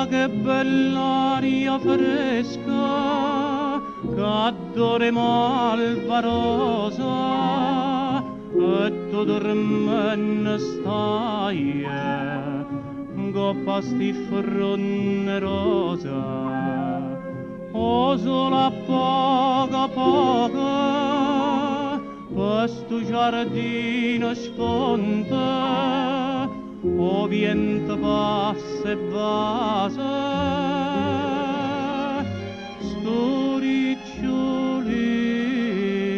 che bell'aria fresca che adore malvarosa e tu dormenne stai goppa sti fronne rosa o sola poca poca questo giardino sconta o vento passa e vasa sto riccioli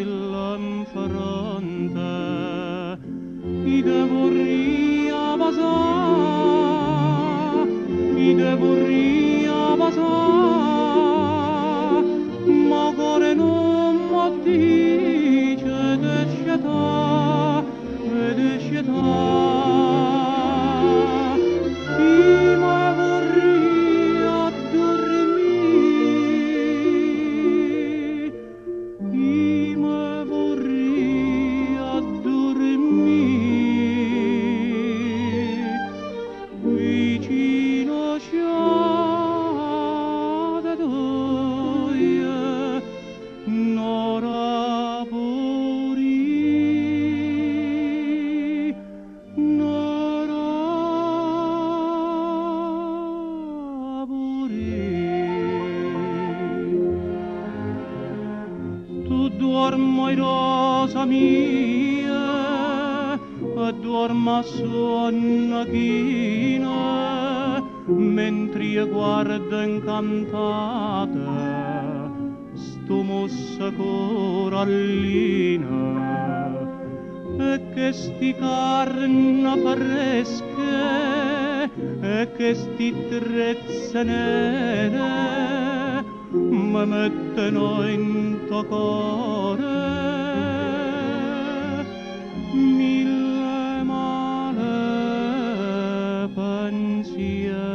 l'anfronte i devorria vasa i devorria vasa ma cuore non mi dice descietà Dormo rosa mia, dormo suona china, mentre io guardo incantata sto mossa corallina e che sti carna fresche e che sti trezze nere mi mettono in tuo cuore mille male pensieri.